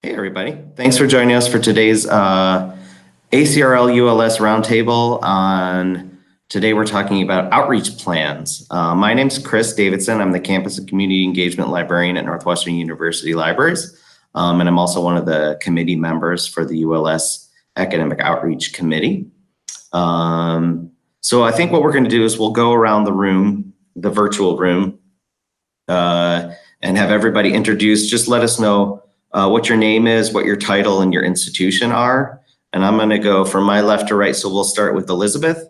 Hey, everybody. Thanks for joining us for today's ACRL ULS Roundtable. Today, we're talking about outreach plans. My name's Chris Davidson. I'm the Campus and Community Engagement Librarian at Northwestern University Libraries. And I'm also one of the committee members for the ULS Academic Outreach Committee. So I think what we're going to do is we'll go around the room, the virtual room, and have everybody introduce. Just let us know what your name is, what your title and your institution are. And I'm going to go from my left to right. So we'll start with Elizabeth.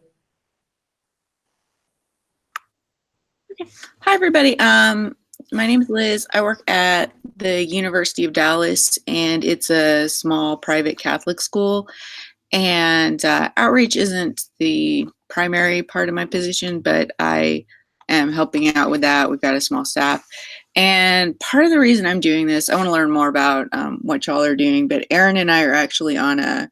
Okay. Hi, everybody. My name is Liz. I work at the University of Dallas, and it's a small private Catholic school. And outreach isn't the primary part of my position, but I am helping out with that. We've got a small staff. And part of the reason I'm doing this, I want to learn more about what y'all are doing, but Erin and I are actually on a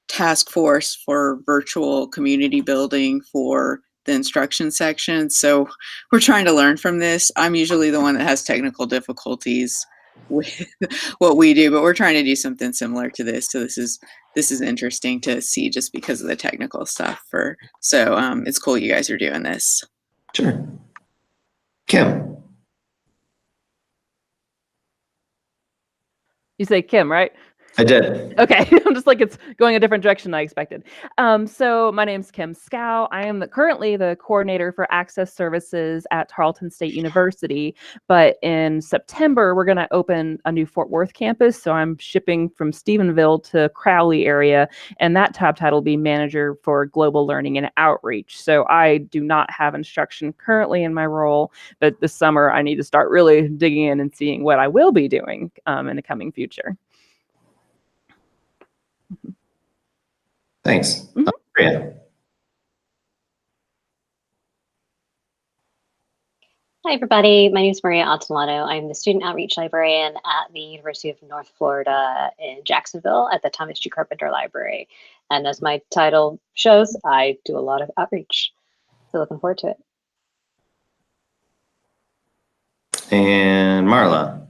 task force for virtual community building for the instruction section. So we're trying to learn from this. I'm usually the one that has technical difficulties with what we do, but we're trying to do something similar to this. So this is interesting to see just because of the technical stuff. So it's cool you guys are doing this. Sure. Kim. You say Kim, right? I did. Okay, I'm just like, it's going a different direction than I expected. So my name's Kim Scow. I am currently the coordinator for access services at Tarleton State University. But in September, we're going to open a new Fort Worth campus. So I'm shipping from Stephenville to Crowley area. And that tab title will be Manager for Global Learning and Outreach. So I do not have instruction currently in my role. But this summer, I need to start really digging in and seeing what I will be doing in the coming future. Thanks. Maria. Hi, everybody. My name is Maria Ottolano. I'm the Student Outreach Librarian at the University of North Florida in Jacksonville at the Thomas G. Carpenter Library. And as my title shows, I do a lot of outreach. So looking forward to it. And Marla.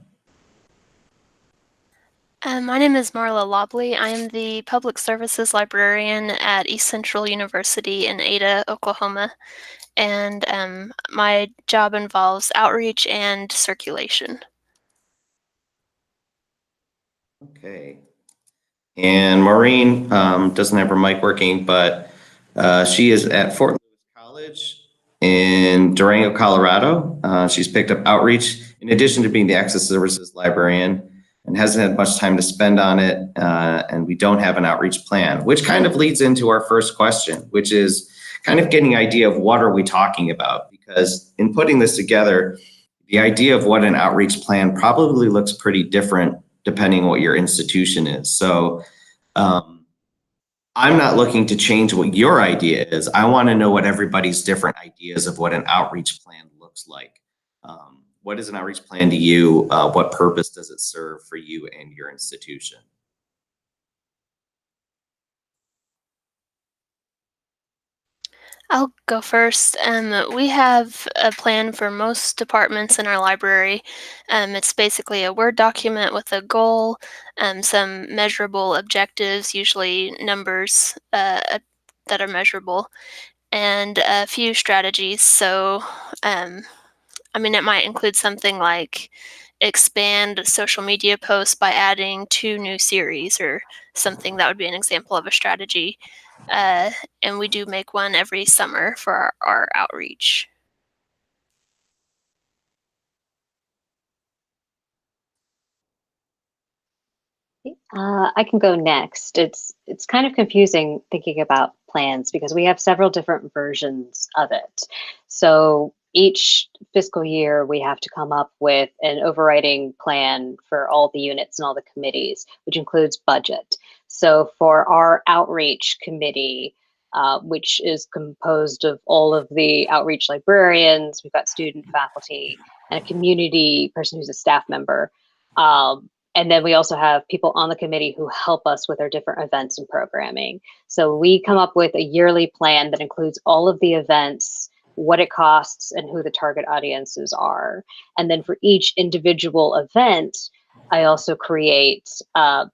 My name is Marla Lobley. I am the Public Services Librarian at East Central University in Ada, Oklahoma. And my job involves outreach and circulation. Okay. And Maureen doesn't have her mic working, but she is at Fort Lewis College in Durango, Colorado. She's picked up outreach in addition to being the access services librarian, and hasn't had much time to spend on it, and we don't have an outreach plan, which kind of leads into our first question, which is kind of getting an idea of what are we talking about? Because in putting this together, the idea of what an outreach plan probably looks pretty different depending on what your institution is. So I'm not looking to change what your idea is. I want to know what everybody's different ideas of what an outreach plan looks like. What is an outreach plan to you? What purpose does it serve for you and your institution? I'll go first. We have a plan for most departments in our library. It's basically a Word document with a goal, some measurable objectives, usually numbers that are measurable, and a few strategies. So, it might include something like expand social media posts by adding 2 new series or something. That would be an example of a strategy. And we do make one every summer for our outreach. I can go next. It's kind of confusing thinking about plans because we have several different versions of it. So each fiscal year, we have to come up with an overriding plan for all the units and all the committees, which includes budget. So for our outreach committee, which is composed of all of the outreach librarians, we've got student, faculty, and a community person who's a staff member. And then we also have people on the committee who help us with our different events and programming. So we come up with a yearly plan that includes all of the events, what it costs, and who the target audiences are. And then for each individual event, I also create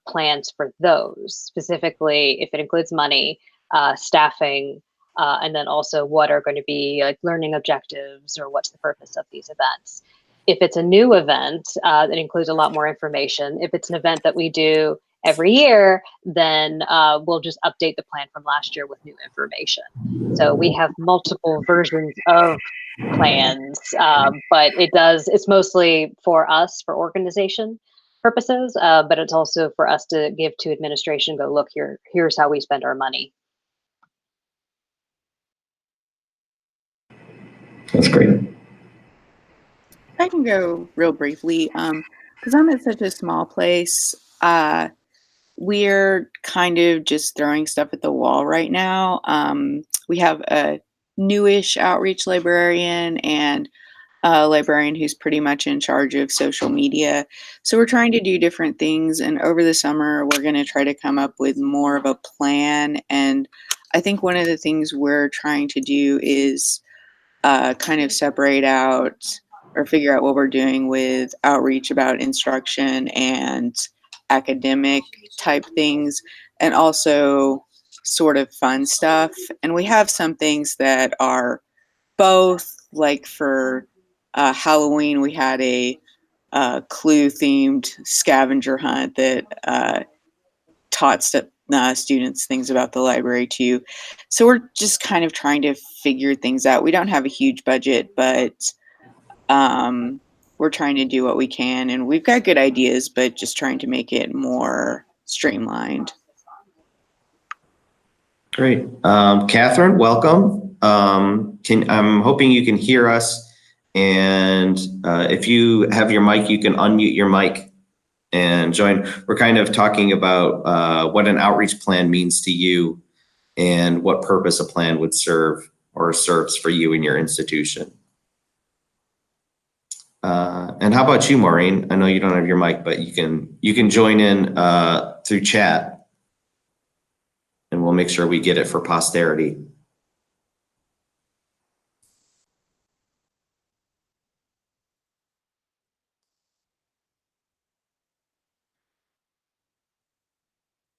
plans for those, specifically if it includes money, staffing, and then also what are going to be like learning objectives or what's the purpose of these events. If it's a new event, that includes a lot more information. If it's an event that we do every year, then we'll just update the plan from last year with new information. So we have multiple versions of plans, but it's mostly for us, for organization purposes, but it's also for us to give to administration, go, look, here's how we spend our money. That's great. I can go real briefly because I'm at such a small place. We're kind of just throwing stuff at the wall right now. We have a newish outreach librarian and a librarian who's pretty much in charge of social media. So we're trying to do different things. And over the summer, we're going to try to come up with more of a plan. And I think one of the things we're trying to do is kind of separate out or figure out what we're doing with outreach about instruction and academic type things, and also sort of fun stuff. And we have some things that are both, like for Halloween, we had a clue themed scavenger hunt that taught students things about the library too. So we're just kind of trying to figure things out. We don't have a huge budget, but we're trying to do what we can, and we've got good ideas, but just trying to make it more streamlined. Great. Catherine, welcome. I'm hoping you can hear us. And if you have your mic, you can unmute your mic and join. We're kind of talking about what an outreach plan means to you and what purpose a plan would serve or serves for you and your institution. And how about you, Maureen? I know you don't have your mic, but you can join in through chat. And we'll make sure we get it for posterity.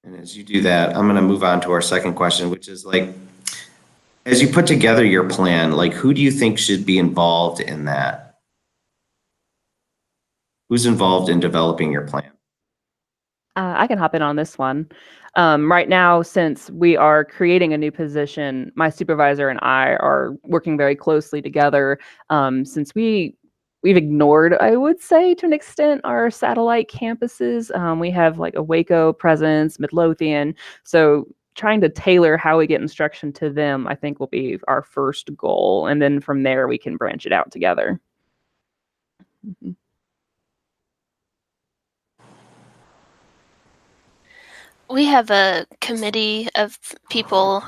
And as you do that, I'm going to move on to our second question, which is like, as you put together your plan, like who do you think should be involved in that? Who's involved in developing your plan? I can hop in on this one. Right now, since we are creating a new position, my supervisor and I are working very closely together. Since we've ignored, I would say, to an extent, our satellite campuses. We have like a Waco presence, Midlothian. So trying to tailor how we get instruction to them, I think, will be our first goal. And then from there, we can branch it out together. Mm-hmm. We have a committee of people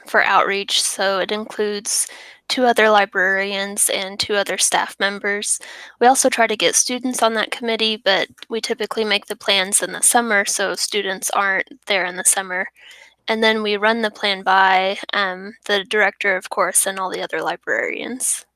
for outreach, so it includes 2 other librarians and 2 other staff members. We also try to get students on that committee, but we typically make the plans in the summer, so students aren't there in the summer. And then we run the plan by the director, of course, and all the other librarians.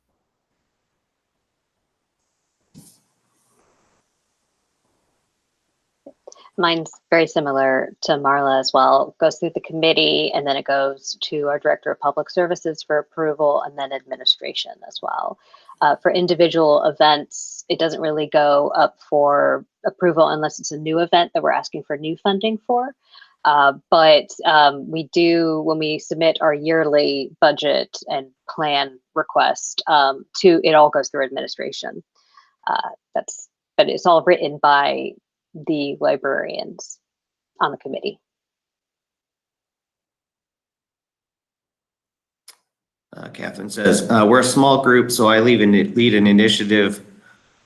Mine's very similar to Marla as well. It goes through the committee, and then it goes to our director of public services for approval, and then administration as well. For individual events, it doesn't really go up for approval unless it's a new event that we're asking for new funding for. But we do, when we submit our yearly budget and plan request, it all goes through administration. But it's all written by the librarians on the committee. Catherine says, we're a small group, so I lead an initiative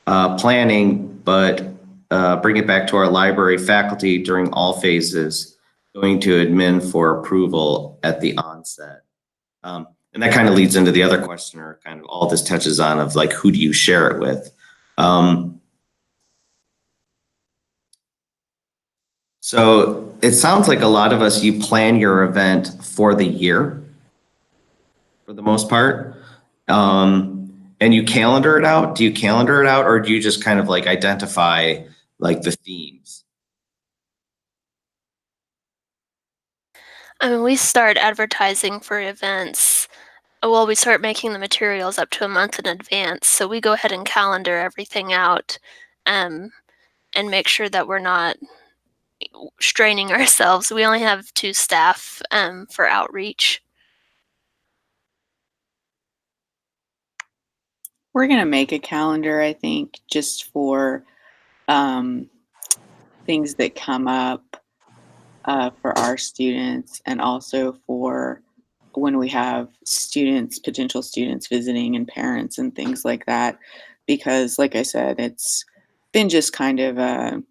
planning, but bring it back to our library faculty during all phases, going to admin for approval at the onset. And that kind of leads into the other question, or kind of all this touches on, of like, who do you share it with? So it sounds like a lot of us, you plan your event for the year, for the most part. And you calendar it out. Do you calendar it out, or do you just kind of like identify like the themes? I mean, we start advertising for events. Well, we start making the materials up to a month in advance. So we go ahead and calendar everything out, and make sure that we're not straining ourselves. We only have 2 staff for outreach. We're gonna make a calendar, I think, just for things that come up for our students, and also for when we have students, potential students visiting, and parents and things like that. Because, like I said, it's been just kind of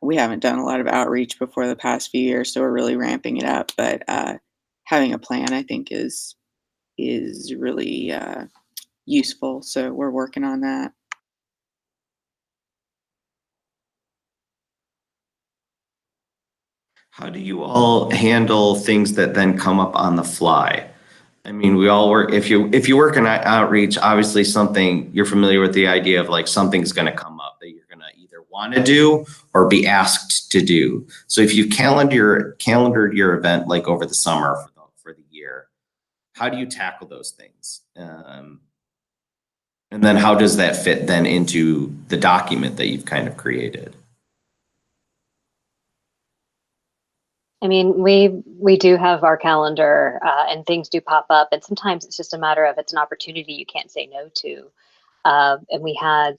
we haven't done a lot of outreach before the past few years, so we're really ramping it up. But having a plan, I think, is really useful. So we're working on that. How do you all handle things that then come up on the fly? I mean, we all work, if you work in outreach, obviously something, you're familiar with the idea of like something's going to come up that you're going to either want to do or be asked to do. So if you've calendared your event like over the summer for the year, how do you tackle those things? And then how does that fit then into the document that you've kind of created? I mean, we do have our calendar, and things do pop up, and sometimes it's just a matter of it's an opportunity you can't say no to. And we had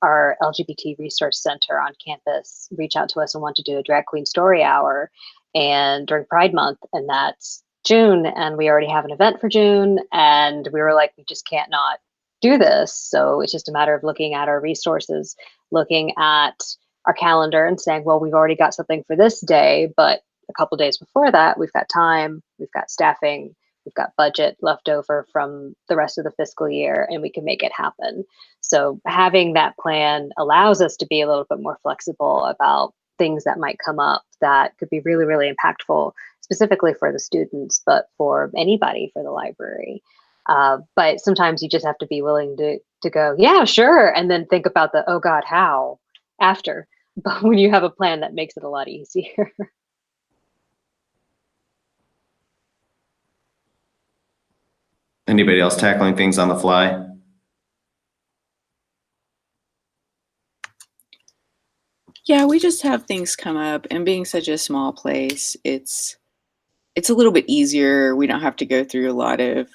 our LGBT Resource Center on campus reach out to us and want to do a drag queen story hour, and during Pride Month, and that's June, and we already have an event for June, and we were like, we just can't not do this. So it's just a matter of looking at our resources, looking at our calendar, and saying, well, we've already got something for this day, but a couple days before that, we've got time, we've got staffing, we've got budget left over from the rest of the fiscal year, and we can make it happen. So having that plan allows us to be a little bit more flexible about things that might come up that could be really, really impactful, specifically for the students, but for anybody for the library. But sometimes you just have to be willing to go, yeah, sure, and then think about the, oh God, how after. But when you have a plan, that makes it a lot easier. Anybody else tackling things on the fly? Yeah, we just have things come up, and being such a small place, it's a little bit easier. We don't have to go through a lot of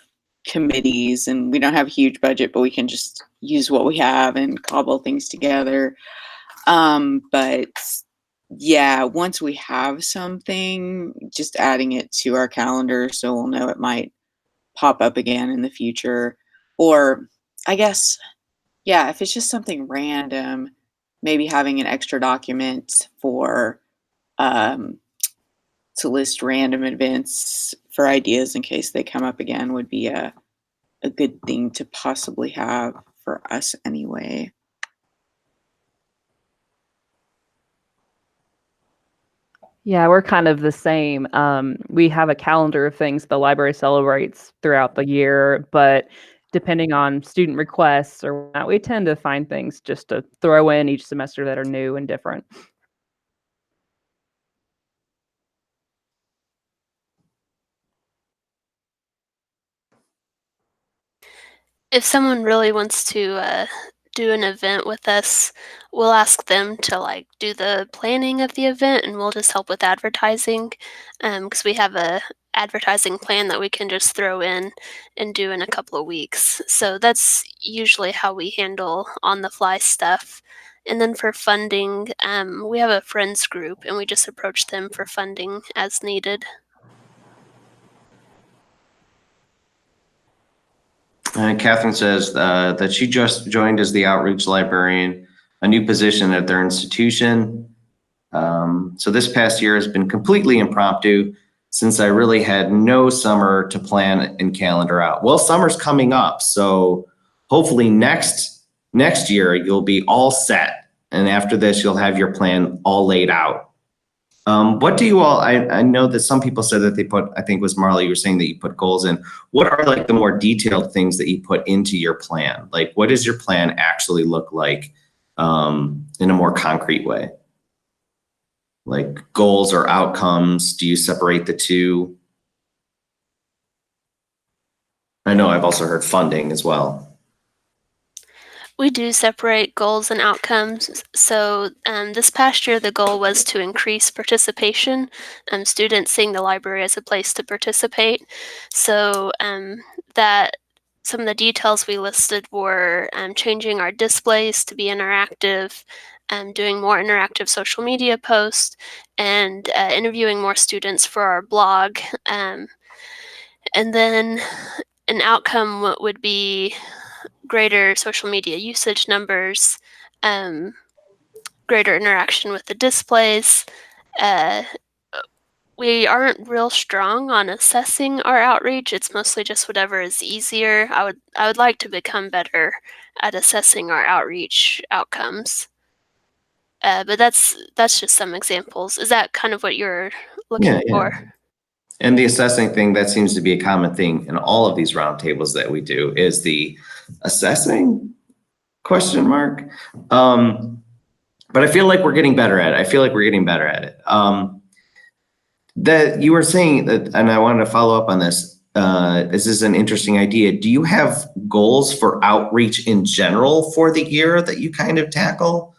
committees, and we don't have a huge budget, but we can just use what we have and cobble things together. But yeah, once we have something, just adding it to our calendar so we'll know it might pop up again in the future. Or I guess, yeah, if it's just something random, maybe having an extra document for um, to list random events for ideas in case they come up again would be a good thing to possibly have for us anyway. Yeah, we're kind of the same. We have a calendar of things the library celebrates throughout the year, but depending on student requests or whatnot, we tend to find things just to throw in each semester that are new and different. If someone really wants to do an event with us, we'll ask them to like do the planning of the event, and we'll just help with advertising, because we have a advertising plan that we can just throw in and do in a couple of weeks. So that's usually how we handle on the fly stuff. And then for funding, we have a friends group, and we just approach them for funding as needed. Catherine says that she just joined as the outreach librarian, a new position at their institution. So this past year has been completely impromptu since I really had no summer to plan and calendar out. Well, summer's coming up, so hopefully next year you'll be all set. And after this, you'll have your plan all laid out. What do you all, I know that some people said that they put, I think it was Marley, you were saying that you put goals in. What are like the more detailed things that you put into your plan? Like what does your plan actually look like in a more concrete way? like goals or outcomes? Do you separate the two? I know I've also heard funding as well. We do separate goals and outcomes. So this past year, the goal was to increase participation, students seeing the library as a place to participate. So that some of the details we listed were changing our displays to be interactive, doing more interactive social media posts, and interviewing more students for our blog. And then an outcome would be greater social media usage numbers, um, greater interaction with the displays. Uh, we aren't real strong on assessing our outreach. It's mostly just whatever is easier. I would like to become better at assessing our outreach outcomes. But that's just some examples. Is that kind of what you're looking for? And the assessing thing, that seems to be a common thing in all of these roundtables that we do, is the assessing question mark. But I feel like we're getting better at it. That you were saying that, and I wanted to follow up on this. This is an interesting idea. Do you have goals for outreach in general for the year that you kind of tackle,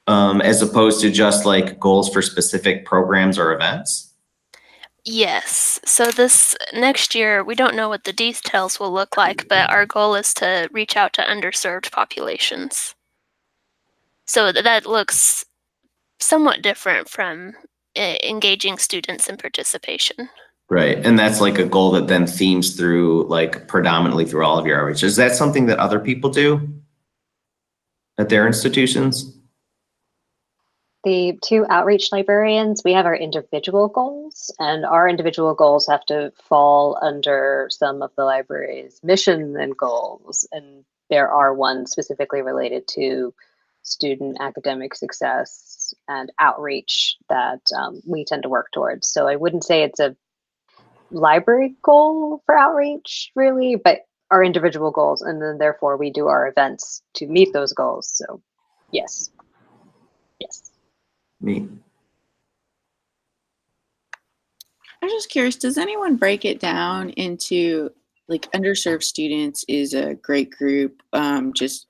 as opposed to just like goals for specific programs or events? Yes. So this next year, we don't know what the details will look like, but our goal is to reach out to underserved populations. So that looks somewhat different from engaging students in participation. Right. And that's like a goal that then themes through, like, predominantly through all of your outreach. Is that something that other people do at their institutions? The two outreach librarians, we have our individual goals, and our individual goals have to fall under some of the library's mission and goals. And there are ones specifically related to student academic success and outreach that we tend to work towards. So I wouldn't say it's a library goal for outreach, really, but our individual goals. And then therefore we do our events to meet those goals. So yes. Yes. Neat. I'm just curious, does anyone break it down into, like, underserved students is a great group? Just,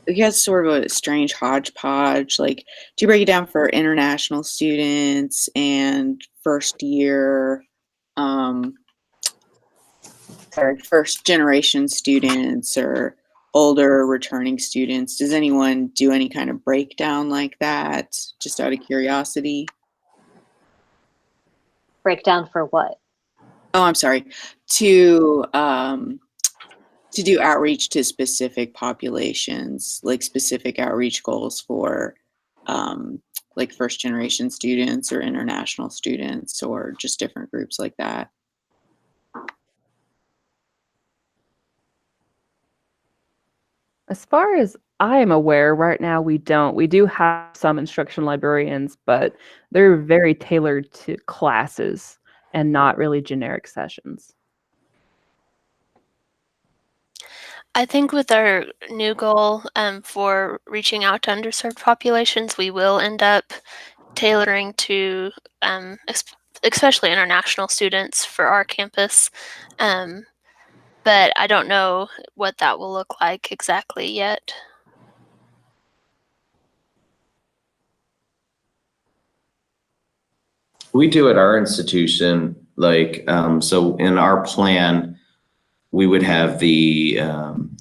it has sort of a strange hodgepodge. Like, do you break it down for international students and first year, or first generation students, or older returning students? Does anyone do any kind of breakdown like that, just out of curiosity? Breakdown for what? Oh, I'm sorry. To do outreach to specific populations, like specific outreach goals for like first generation students or international students or just different groups like that. As far as I'm aware, right now we don't. We do have some instruction librarians, but they're very tailored to classes and not really generic sessions. I think with our new goal for reaching out to underserved populations, we will end up tailoring to especially international students for our campus. But I don't know what that will look like exactly yet. We do at our institution, like, so in our plan, we would have the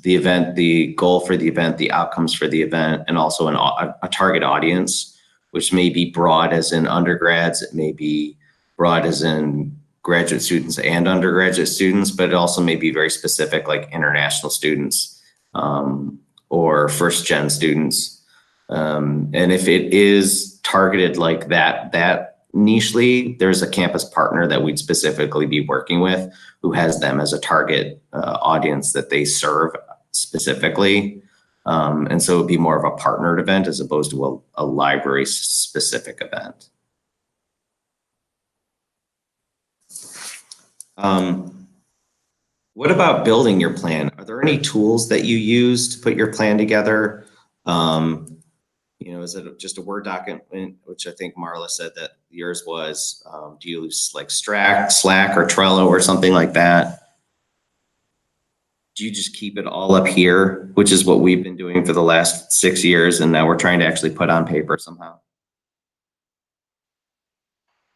event, the goal for the event, the outcomes for the event, and also a target audience, which may be broad as in undergrads, it may be broad as in graduate students and undergraduate students, but it also may be very specific, like international students or first gen students. And if it is targeted like that nichely, there's a campus partner that we'd specifically be working with who has them as a target audience that they serve specifically. And so it'd be more of a partnered event as opposed to a library specific event. What about building your plan? Are there any tools that you use to put your plan together? Is it just a Word document, which I think Marla said that yours was? Do you use like Slack or Trello or something like that? Do you just keep it all up here, which is what we've been doing for the last 6 years, and now we're trying to actually put on paper somehow?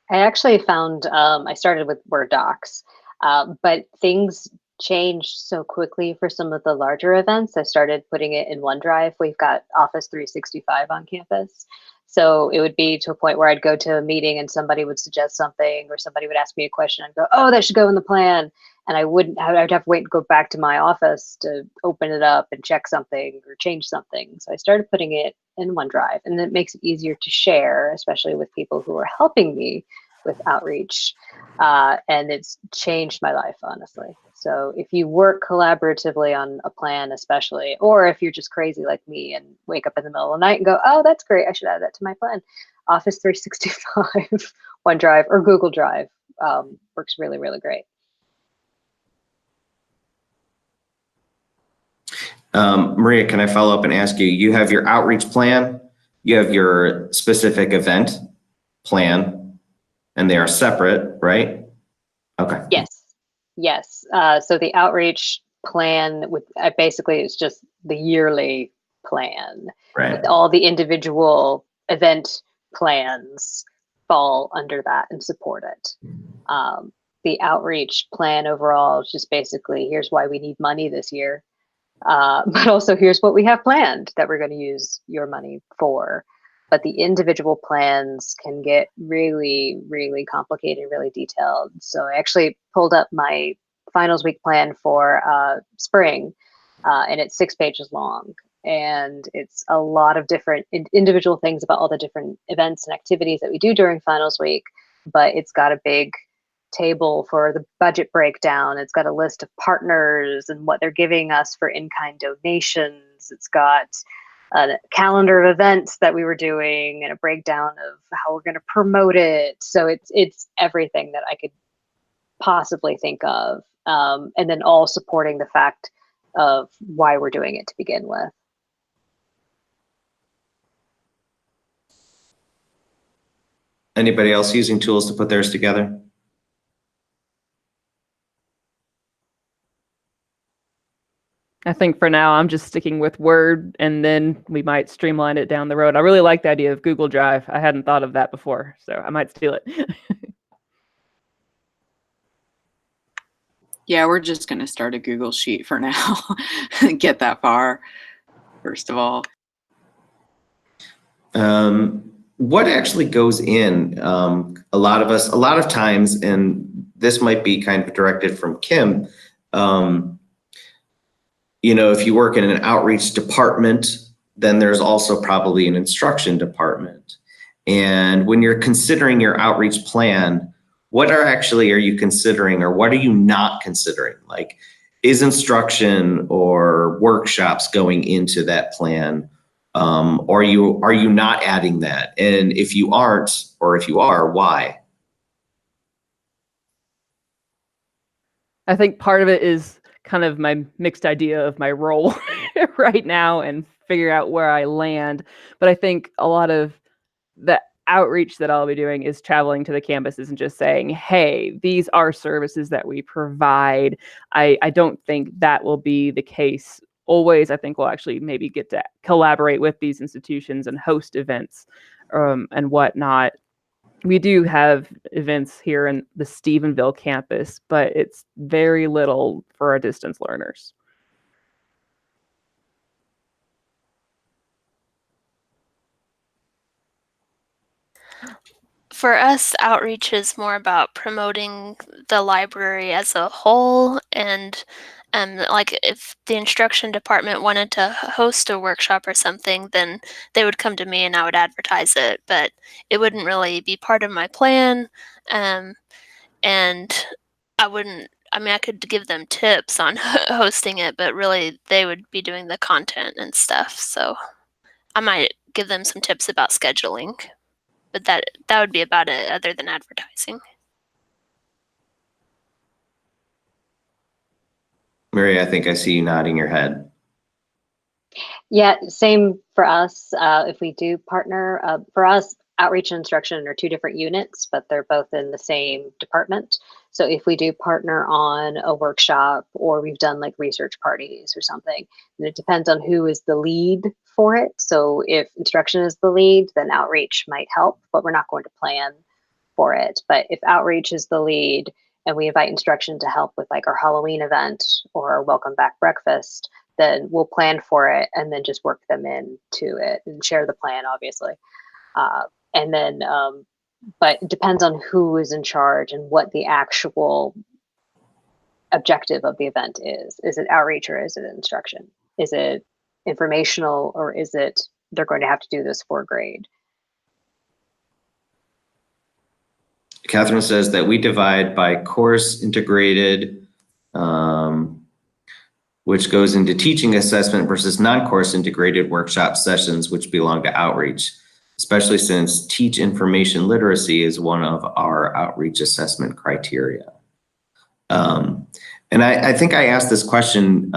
I actually found I started with Word docs, but things changed so quickly for some of the larger events. I started putting it in OneDrive. We've got Office 365 on campus. So it would be to a point where I'd go to a meeting and somebody would suggest something, or somebody would ask me a question and go, oh, that should go in the plan. And I'd have to wait and go back to my office to open it up and check something or change something. So I started putting it in OneDrive, and it makes it easier to share, especially with people who are helping me with outreach. And it's changed my life, honestly. So if you work collaboratively on a plan, especially, or if you're just crazy like me and wake up in the middle of the night and go, oh, that's great, I should add that to my plan. Office 365, OneDrive, or Google Drive works really, really great. Maria, can I follow up and ask you, you have your outreach plan, you have your specific event plan, and they are separate, right? Okay. Yes. So the outreach plan basically is just the yearly plan. Right. All the individual event plans fall under that and support it. The outreach plan overall is just basically, here's why we need money this year. But also here's what we have planned that we're going to use your money for. But the individual plans can get really, really complicated, really detailed. So I actually pulled up my finals week plan for spring, and it's 6 pages long. And it's a lot of different individual things about all the different events and activities that we do during finals week. But it's got a big table for the budget breakdown. It's got a list of partners and what they're giving us for in-kind donations. It's got a calendar of events that we were doing and a breakdown of how we're going to promote it. So it's everything that I could possibly think of, and then all supporting the fact of why we're doing it to begin with. Anybody else using tools to put theirs together? I think for now I'm just sticking with Word, and then we might streamline it down the road. I really like the idea of Google Drive. I hadn't thought of that before, so I might steal it. Yeah, we're just going to start a Google Sheet for now. Get that far, first of all. What actually goes in? A lot of times, and this might be kind of directed from Kim, if you work in an outreach department, then there's also probably an instruction department. And when you're considering your outreach plan, what are you considering, or what are you not considering? Like, is instruction or workshops going into that plan? Or are you not adding that? And if you aren't, or if you are, why? I think part of it is kind of my mixed idea of my role right now and figure out where I land. But I think a lot of the outreach that I'll be doing is traveling to the campuses and just saying, hey, these are services that we provide. I don't think that will be the case always. I think we'll actually maybe get to collaborate with these institutions and host events and whatnot. We do have events here in the Stephenville campus, but it's very little for our distance learners. For us, outreach is more about promoting the library as a whole, and like if the instruction department wanted to host a workshop or something, then they would come to me and I would advertise it, but it wouldn't really be part of my plan. And I could give them tips on hosting it, but really they would be doing the content and stuff. So I might give them some tips about scheduling, but that would be about it other than advertising. Mary, I think I see you nodding your head. Yeah, same for us. If we do partner, for us, outreach and instruction are two different units, but they're both in the same department. So if we do partner on a workshop or we've done like research parties or something, and it depends on who is the lead for it. So if instruction is the lead, then outreach might help, but we're not going to plan for it. But if outreach is the lead and we invite instruction to help with like our Halloween event or our welcome back breakfast, then we'll plan for it and then just work them into it and share the plan, obviously. Uh, and then, but it depends on who is in charge and what the actual objective of the event is. Is it outreach or is it instruction? Is it informational or is it they're going to have to do this for grade? Catherine says that we divide by course integrated, which goes into teaching assessment versus non-course integrated workshop sessions, which belong to outreach, especially since teach information literacy is one of our outreach assessment criteria. And I think I asked this question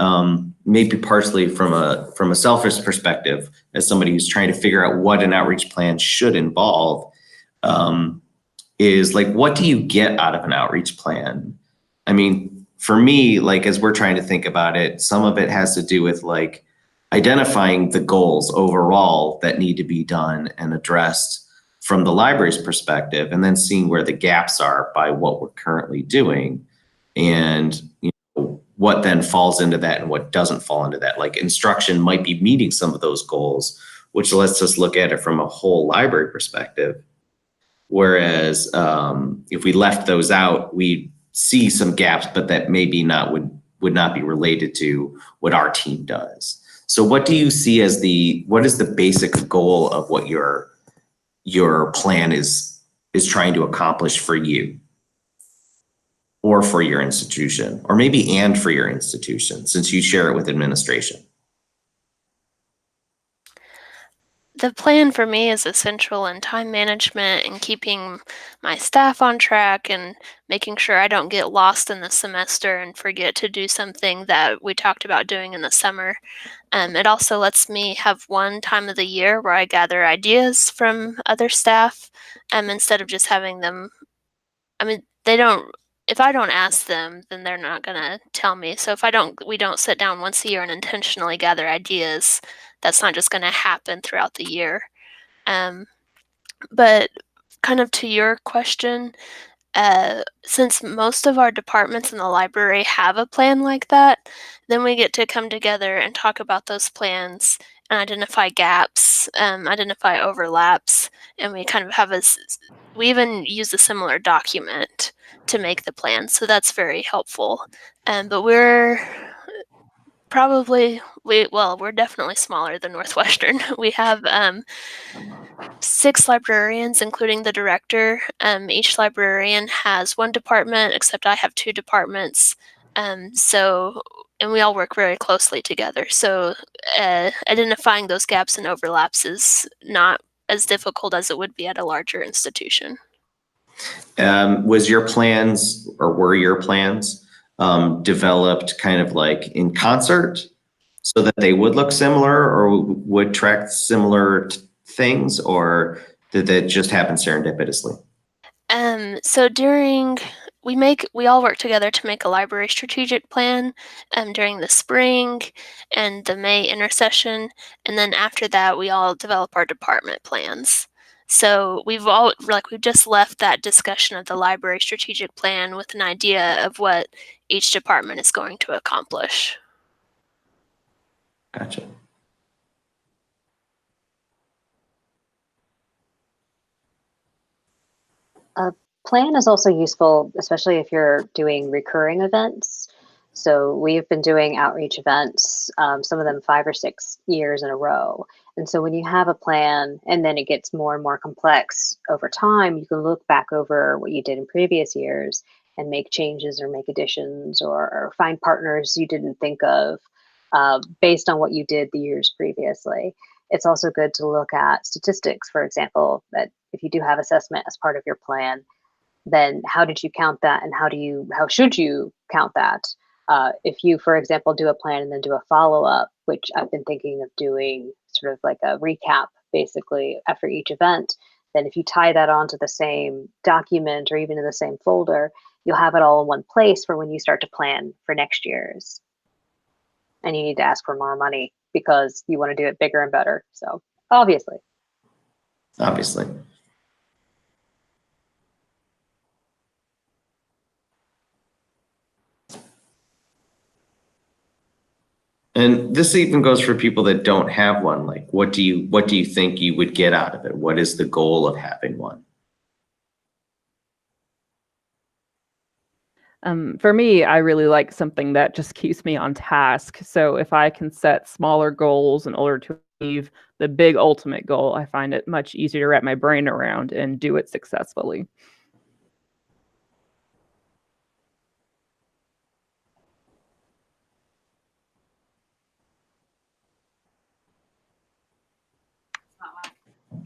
maybe partially from a selfish perspective as somebody who's trying to figure out what an outreach plan should involve. Is like, what do you get out of an outreach plan? I mean, for me, like, as we're trying to think about it, some of it has to do with like identifying the goals overall that need to be done and addressed from the library's perspective, and then seeing where the gaps are by what we're currently doing and what then falls into that and what doesn't fall into that. Like instruction might be meeting some of those goals, which lets us look at it from a whole library perspective. Whereas if we left those out, we see some gaps, but that maybe would not be related to what our team does. So what do you see as what is the basic goal of what your plan is trying to accomplish for you or for your institution, or maybe and for your institution, since you share it with administration? The plan for me is essential in time management and keeping my staff on track and making sure I don't get lost in the semester and forget to do something that we talked about doing in the summer. It also lets me have one time of the year where I gather ideas from other staff instead of just having them. I mean, they don't. If I don't ask them, then they're not gonna tell me. So if we don't sit down once a year and intentionally gather ideas, that's not just gonna happen throughout the year. Um, but kind of to your question, since most of our departments in the library have a plan like that, then we get to come together and talk about those plans and identify gaps, identify overlaps, and we kind of have we even use a similar document to make the plan, so that's very helpful. But we're definitely smaller than Northwestern. We have 6 librarians, including the director. Each librarian has one department, except I have 2 departments. And we all work very closely together. So identifying those gaps and overlaps is not as difficult as it would be at a larger institution. Was your plans, or were your plans developed kind of like in concert so that they would look similar or would track similar things, or did that just happen serendipitously? So we all work together to make a library strategic plan during the spring and the May intersession, and then after that we all develop our department plans. So we've just left that discussion of the library strategic plan with an idea of what each department is going to accomplish. Gotcha. A plan is also useful, especially if you're doing recurring events. So we've been doing outreach events, some of them 5 or 6 years in a row. And so when you have a plan and then it gets more and more complex over time, you can look back over what you did in previous years and make changes or make additions or find partners you didn't think of based on what you did the years previously. It's also good to look at statistics, for example, that if you do have assessment as part of your plan, then how did you count that and how should you count that? If you, for example, do a plan and then do a follow-up, which I've been thinking of doing sort of like a recap basically after each event, then if you tie that onto the same document or even in the same folder, you'll have it all in one place for when you start to plan for next year's. And you need to ask for more money because you want to do it bigger and better. So obviously. Obviously. And this even goes for people that don't have one. Like, what do you think you would get out of it? What is the goal of having one? For me, I really like something that just keeps me on task. So if I can set smaller goals in order to achieve the big ultimate goal, I find it much easier to wrap my brain around and do it successfully.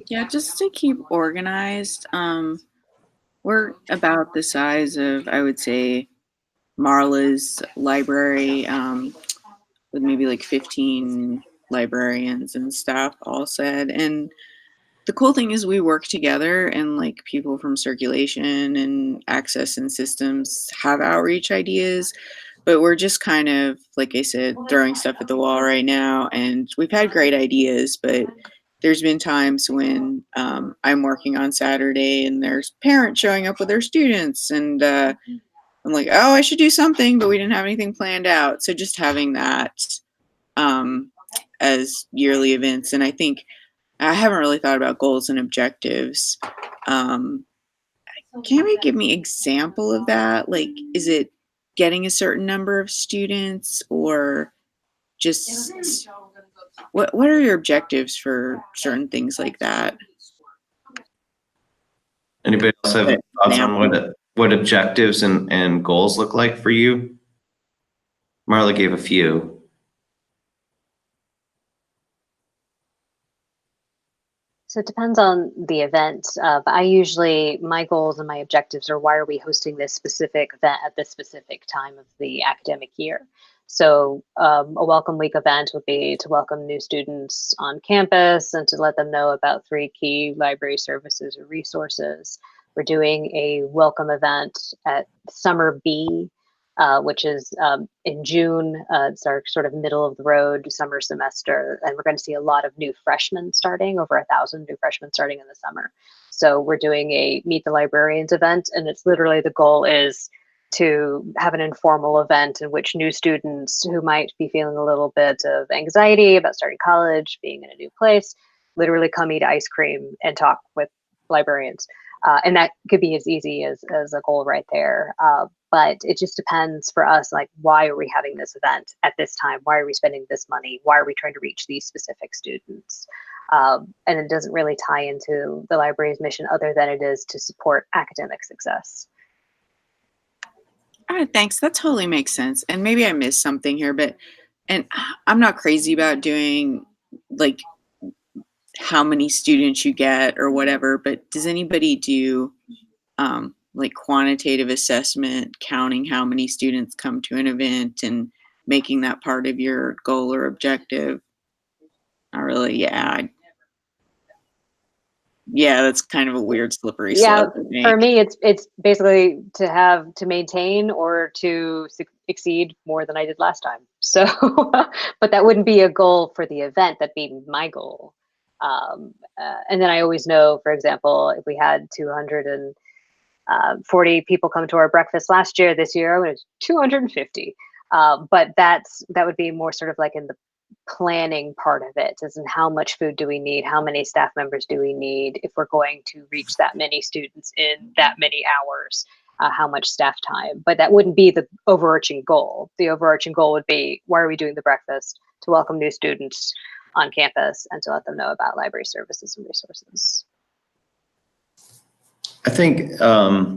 Yeah, just to keep organized. We're about the size of, I would say, Marla's library, with maybe like 15 librarians and staff all said. And the cool thing is we work together, and like people from circulation and access and systems have outreach ideas, but we're just kind of, like I said, throwing stuff at the wall right now. And we've had great ideas, but there's been times when I'm working on Saturday and there's parents showing up with their students, and I'm like, oh, I should do something, but we didn't have anything planned out. So just having that as yearly events. And I think I haven't really thought about goals and objectives. Can you give me example of that? Like, is it getting a certain number of students, or just what are your objectives for certain things like that? Anybody else have thoughts on what objectives and goals look like for you? Marla gave a few. So it depends on the event, but my goals and my objectives are, why are we hosting this specific event at this specific time of the academic year? So a welcome week event would be to welcome new students on campus and to let them know about 3 key library services or resources. We're doing a welcome event at Summer B, which is in June. It's our sort of middle of the road summer semester, and we're going to see a lot of new freshmen starting, over 1,000 new freshmen starting in the summer. So we're doing a Meet the Librarians event, and it's literally, the goal is to have an informal event in which new students who might be feeling a little bit of anxiety about starting college, being in a new place, literally come eat ice cream and talk with librarians. And that could be as easy as a goal right there. But it just depends for us, like, why are we having this event at this time? Why are we spending this money? Why are we trying to reach these specific students? And it doesn't really tie into the library's mission other than it is to support academic success. All right, thanks. That totally makes sense. And maybe I missed something here, and I'm not crazy about doing like how many students you get or whatever, but does anybody do like quantitative assessment, counting how many students come to an event and making that part of your goal or objective? Not really. Yeah, that's kind of a weird slippery slope. For me, it's basically to maintain or to exceed more than I did last time. So, but that wouldn't be a goal for the event. That'd be my goal. And then I always know, for example, if we had 240 people come to our breakfast last year, this year it's 250. But that would be more sort of like in the planning part of it, as in how much food do we need, how many staff members do we need, if we're going to reach that many students in that many hours, how much staff time. But that wouldn't be the overarching goal. The overarching goal would be, why are we doing the breakfast? To welcome new students on campus and to let them know about library services and resources. I think I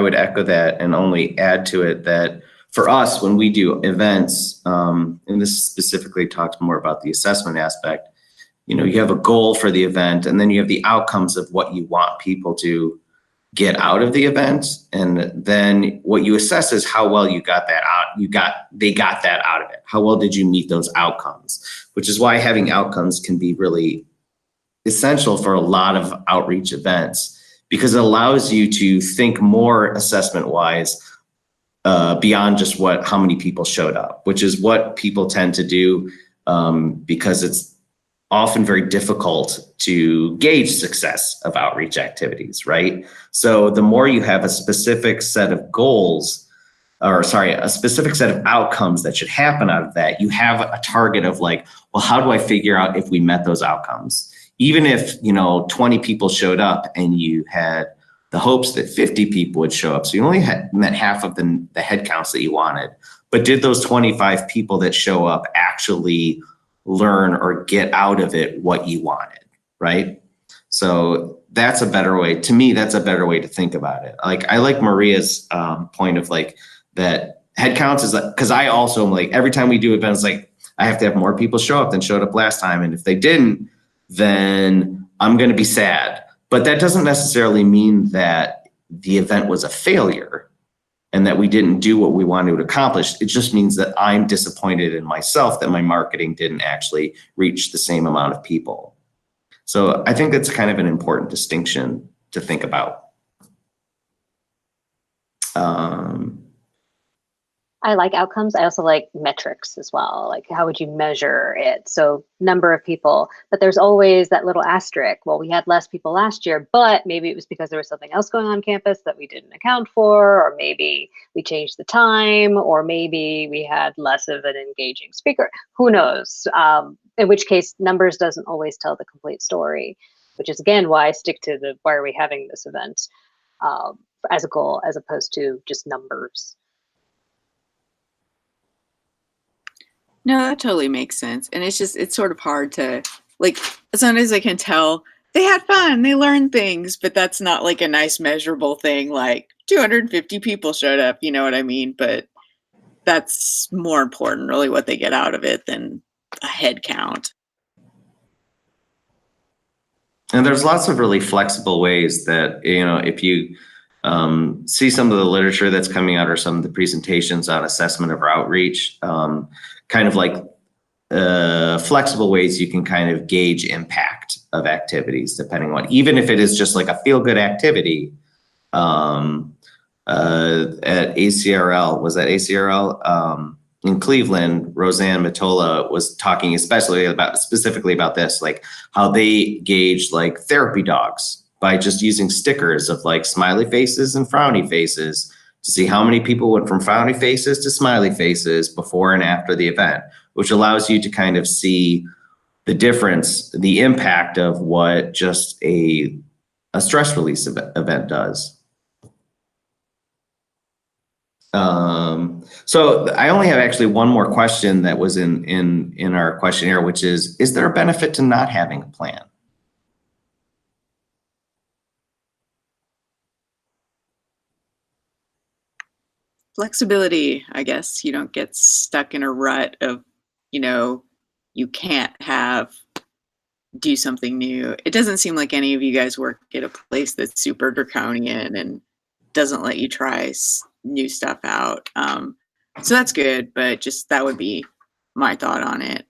would echo that and only add to it that for us, when we do events, and this specifically talks more about the assessment aspect, you have a goal for the event, and then you have the outcomes of what you want people to get out of the event. And then what you assess is how well you got that out. They got that out of it. How well did you meet those outcomes? Which is why having outcomes can be really essential for a lot of outreach events, because it allows you to think more assessment wise beyond just how many people showed up, which is what people tend to do because it's often very difficult to gauge success of outreach activities, right? So the more you have a specific set of goals, a specific set of outcomes that should happen out of that, you have a target of like, well, how do I figure out if we met those outcomes? Even if, 20 people showed up and you had the hopes that 50 people would show up. So you only met half of the head counts that you wanted, but did those 25 people that show up actually learn or get out of it what you wanted, right? So that's a better way, to me, that's a better way to think about it. Like, I like Maria's point of like that head counts is like, because I also am like, every time we do events, like I have to have more people show up than showed up last time. And if they didn't, then I'm going to be sad. But that doesn't necessarily mean that the event was a failure and that we didn't do what we wanted to accomplish. It just means that I'm disappointed in myself that my marketing didn't actually reach the same amount of people. So I think that's kind of an important distinction to think about. I like outcomes. I also like metrics as well. Like, how would you measure it? So number of people, but there's always that little asterisk. Well, we had less people last year, but maybe it was because there was something else going on campus that we didn't account for, or maybe we changed the time, or maybe we had less of an engaging speaker. Who knows? In which case, numbers doesn't always tell the complete story, which is again why I stick to the why are we having this event as a goal as opposed to just numbers. No, that totally makes sense. And it's sort of hard to, like, sometimes I can tell they had fun, they learned things, but that's not like a nice measurable thing, like 250 people showed up, you know what I mean? But that's more important, really, what they get out of it than a head count. And there's lots of really flexible ways that, if you see some of the literature that's coming out or some of the presentations on assessment of outreach, kind of like flexible ways you can kind of gauge impact of activities, depending on, even if it is just like a feel-good activity. At ACRL, was that ACRL? In Cleveland, Roseanne Matola was talking specifically about this, like how they gauge like therapy dogs by just using stickers of like smiley faces and frowny faces to see how many people went from frowny faces to smiley faces before and after the event, which allows you to kind of see the difference, the impact of what just a stress release event does. So I only have actually one more question that was in our questionnaire, which is there a benefit to not having a plan? Flexibility, I guess. You don't get stuck in a rut of, you can't do something new. It doesn't seem like any of you guys work at a place that's super draconian and doesn't let you try new stuff out. So that's good, but just that would be my thought on it.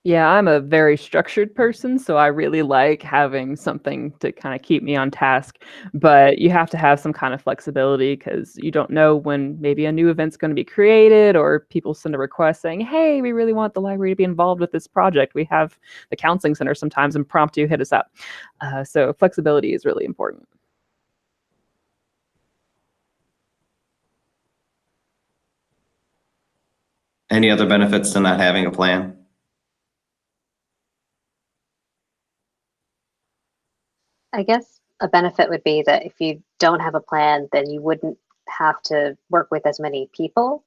Yeah, I'm a very structured person, so I really like having something to kind of keep me on task. But you have to have some kind of flexibility because you don't know when maybe a new event's going to be created or people send a request saying, hey, we really want the library to be involved with this project. We have the counseling center sometimes impromptu hit us up. So flexibility is really important. Any other benefits to not having a plan? I guess a benefit would be that if you don't have a plan, then you wouldn't have to work with as many people.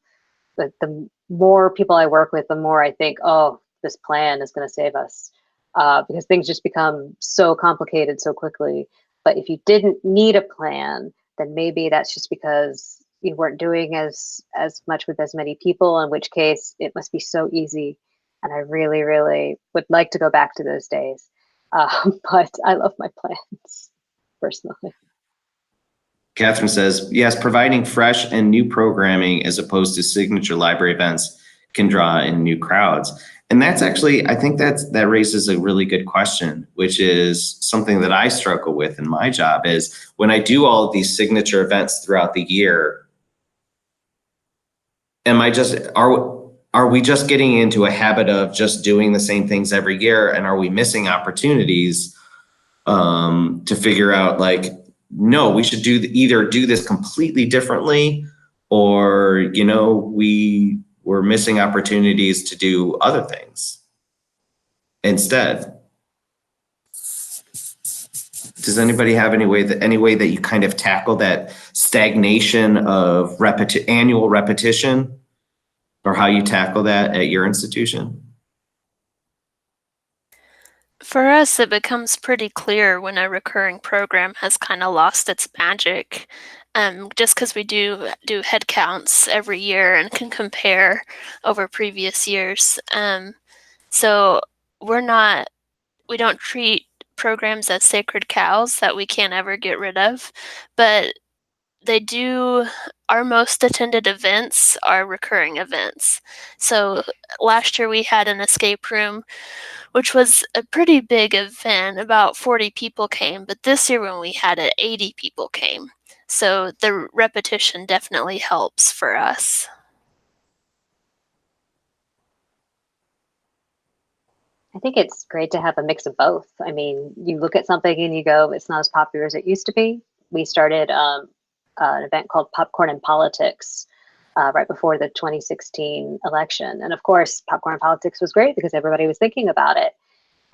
But the more people I work with, the more I think, oh, this plan is going to save us because things just become so complicated so quickly. But if you didn't need a plan, then maybe that's just because you weren't doing as much with as many people, in which case it must be so easy. And I really, really would like to go back to those days. But I love my plans personally. Catherine says, yes, providing fresh and new programming as opposed to signature library events can draw in new crowds. And that's actually, I think that raises a really good question, which is something that I struggle with in my job is when I do all of these signature events throughout the year, are we just getting into a habit of just doing the same things every year? And are we missing opportunities to figure out like, no, we should either do this completely differently, or we're missing opportunities to do other things instead. Does anybody have any way that you kind of tackle that stagnation of annual repetition, or how you tackle that at your institution? For us, it becomes pretty clear when a recurring program has kind of lost its magic, just because we do head counts every year and can compare over previous years. So we don't treat programs as sacred cows that we can't ever get rid of, but our most attended events are recurring events. So last year we had an escape room, which was a pretty big event. About 40 people came, but this year when we had it, 80 people came. So the repetition definitely helps for us. I think it's great to have a mix of both. I mean, you look at something and you go, it's not as popular as it used to be. We started an event called Popcorn and Politics right before the 2016 election. And of course, Popcorn and Politics was great because everybody was thinking about it.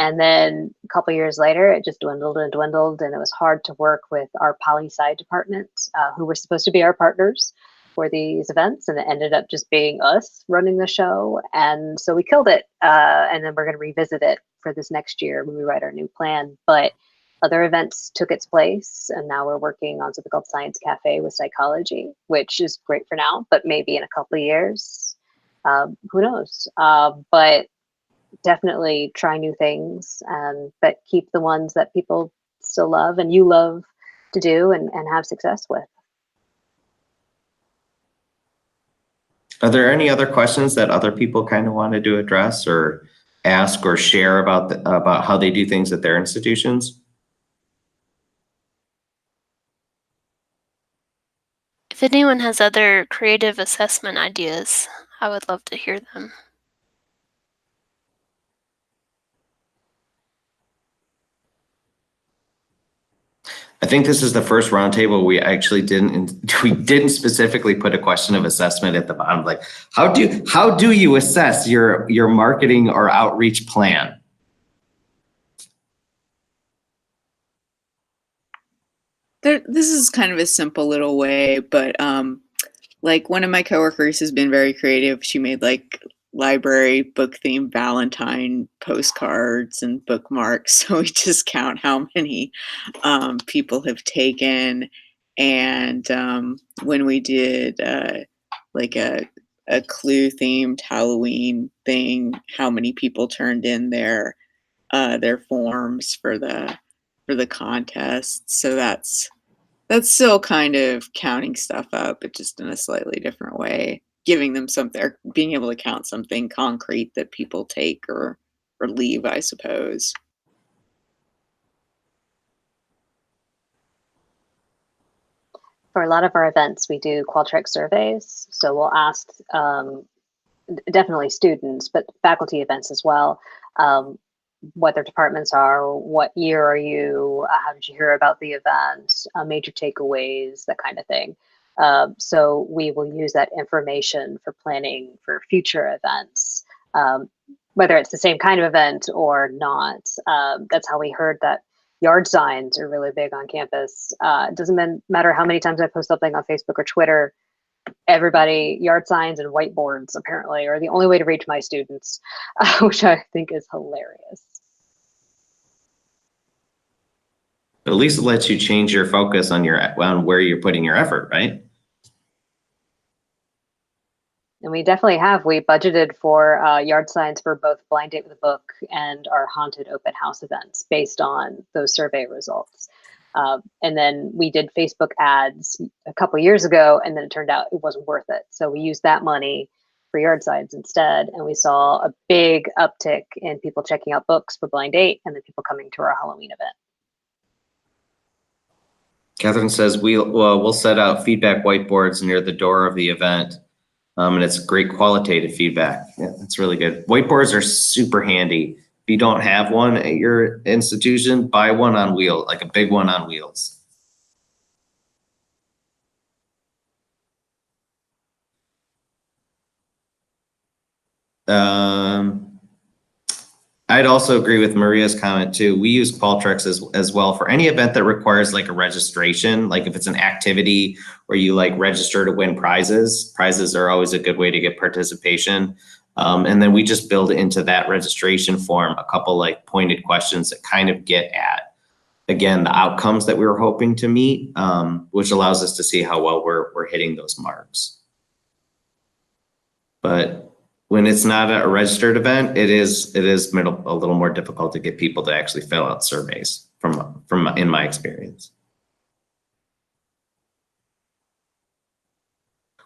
And then a couple years later, it just dwindled and dwindled, and it was hard to work with our poli-sci department, who were supposed to be our partners for these events, and it ended up just being us running the show. And so we killed it, and then we're going to revisit it for this next year when we write our new plan. But other events took its place, and now we're working on something called Science Cafe with psychology, which is great for now, but maybe in a couple of years, who knows? But definitely try new things, but keep the ones that people still love and you love to do and have success with. Are there any other questions that other people kind of wanted to address or ask or share about how they do things at their institutions? If anyone has other creative assessment ideas, I would love to hear them. I think this is the first roundtable we actually didn't specifically put a question of assessment at the bottom. Like, how do you assess your marketing or outreach plan? This is kind of a simple little way, but like one of my coworkers has been very creative. She made like library book themed Valentine postcards and bookmarks. So we just count how many people have taken. And when we did like a clue themed Halloween thing, how many people turned in their forms for the contest. So that's still kind of counting stuff up, but just in a slightly different way, giving them something, or being able to count something concrete that people take or leave, I suppose. For a lot of our events, we do Qualtrics surveys. So we'll ask definitely students, but faculty events as well, what their departments are, what year are you, how did you hear about the event, major takeaways, that kind of thing. So we will use that information for planning for future events, whether it's the same kind of event or not. That's how we heard that yard signs are really big on campus. It doesn't matter how many times I post something on Facebook or Twitter, yard signs and whiteboards apparently are the only way to reach my students, which I think is hilarious. At least it lets you change your focus on where you're putting your effort, right? And we definitely have. We budgeted for yard signs for both Blind Date with a Book and our haunted open house events based on those survey results. And then we did Facebook ads a couple years ago, and then it turned out it wasn't worth it. So we used that money for yard signs instead, and we saw a big uptick in people checking out books for Blind Date, and then people coming to our Halloween event. Catherine says we'll set out feedback whiteboards near the door of the event. And it's great qualitative feedback. Yeah, that's really good. Whiteboards are super handy. If you don't have one at your institution, buy one on wheels, like a big one on wheels. I'd also agree with Maria's comment too. We use Qualtrics as well for any event that requires like a registration. Like if it's an activity where you like register to win prizes, prizes are always a good way to get participation. And then we just build into that registration form a couple like pointed questions that kind of get at, again, the outcomes that we were hoping to meet, which allows us to see how well we're hitting those marks. But when it's not a registered event, it is a little more difficult to get people to actually fill out surveys from in my experience.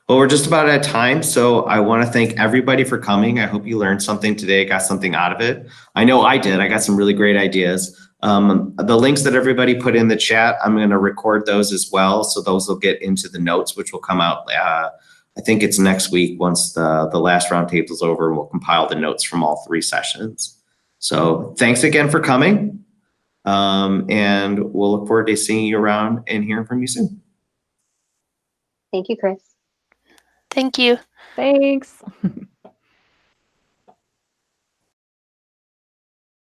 Well, we're just about out of time, so I want to thank everybody for coming. I hope you learned something today, got something out of it. I know I did. I got some really great ideas. The links that everybody put in the chat, I'm going to record those as well, so those will get into the notes, which will come out. I think it's next week once the last roundtable is over. We'll compile the notes from all 3 sessions. So thanks again for coming, and we'll look forward to seeing you around and hearing from you soon. Thank you, Chris. Thank you. Thanks.